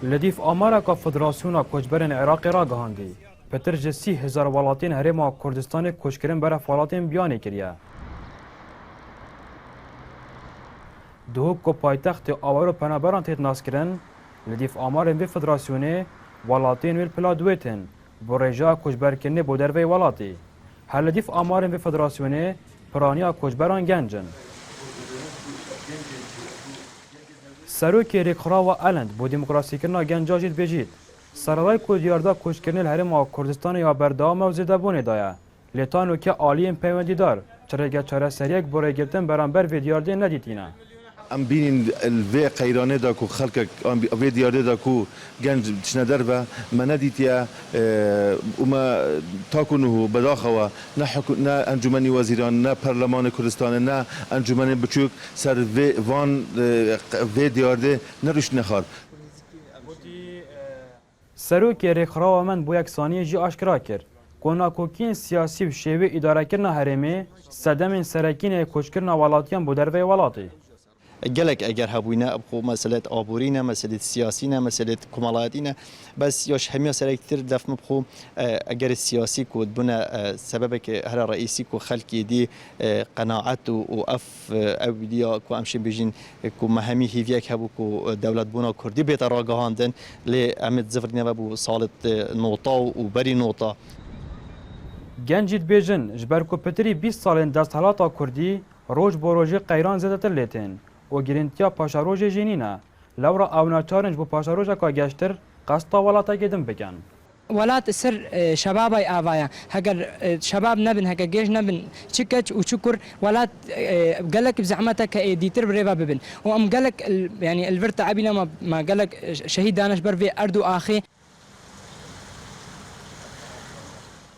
لدیف آمارا که فدراسیون کوچبران عراق را گهاندی پتر جه 30,000 ولاتین هرما کردستان کوچکرین برای فعالیتین بیانی کریه. دوک کو پایتخت آوار و پنابران تیت ناس کرن لدیف آمارن به فدراسیونه ولاتین ویل پلا دویتن بو رجا کوچبرکنه بو دروی ولاتی. هر لدیف آمارن به فدراسیونه پرانیا کوچبران گنجن. سروکی ریکخرا و الند بو دموکراسی کرنا گنجاجید بجید. سرالای کودیاردا کوچکرنل هرما کردستان یا بردام و زدبونه دایا. لیتانو که عالیم پیوندی دار. چرگه چاره سریک برای گرتن برانبر ویدیارده ندیتینا. ام بینین الوی قیرانه دا کو خلق وی دیارده دا کو گنج شندر و من ندیتیا اما تاکنه بداخوا نه انجمنی وزیران نه پارلمان کردستان نه انجمن بچوک سر وان وی دیارده نروش نخار. سروکی ریخرا و من بو یک ثانیه جی آشکرا کرد. کناکوکین سیاسی و شیوه اداره کرنا هرمی صدم سرکین کوچکرنا ولاتیان بو دروی ولاتی. جلك اگر هبوينا ابخو مساله عبورينا مساله سياسينا مساله كمالاتينا بس يوش هميا سرا كثير دف مبخو اگر السياسي كود بنا سببك هر رئيسي كو خلقي دي قناعات واف اولياء كو امشي بيجين كو مهمي هيفيك هبو كو دوله بنا كردي بيت راغاندن لامد زفرنا ابو صالت نوطه وبري نوطه گنجید بیژن جبرکو پتری 20 سالن دستحالاتا کردی روج بروجی قیران زدتر لیتن و گرینتیا پاشاروج جینینا لورا اونا چارنج بو پاشاروجا کا گشتر قسطا ولاتا گدم بکن ولات سر شبابي آوايا هجر شباب نبن هجر جيش نبن شكج وشكر ولات قالك بزعمتك ديتر بريفا ببن وام قالك يعني الفرت عبينا ما قالك شهيد دانش برفي أردو آخي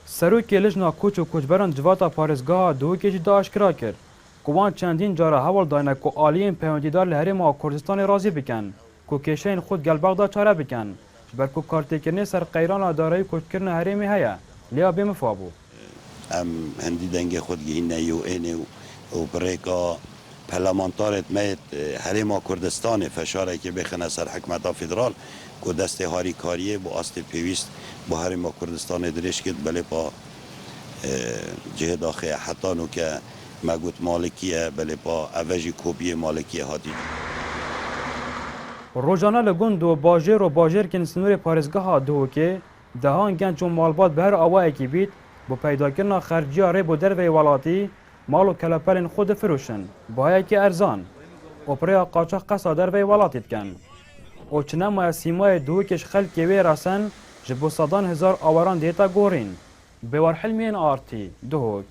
سروکی لجنا کوچ و کوچبران جواتا پارزگاه دو کیج داش کرا کرد. کوان چندین جارا حوال داینه کو آلیم پیوندیدار لهرما کردستان راضی بکن. کو کشین خود گلباغ دا چاره بکن. بر کو کارتی کرنه سر قیران اداره کوچکرن هرمی هيا. لیا بمفابو. هندی دنگ خود گینه یو اینه و بریکا پارلمانتارت میت هرما کردستان فشاره که بخنه سر حکمت فدرال کو دست هاری کاریه با است پیوست با هرما کردستان درش کد بله با جه داخل حتی نو که مگوت مالکیه بله با اوجی کوبی مالکیه هادی روزانه لگون دو باجر و باجر که نسنور پارزگاه دو که دهان گنج و مالبات به هر آوایی که بید با پیدا کردن خرجی اره با در ولاتی مال و کلپرین خود فروشن با که ارزان اپریا قاچاق قصا در ولاتی کن و چنه ما سیمای دو کش خلکی وی راسن جبو صدان هزار آوران دیتا گورین بوار حلمین آرتی دوک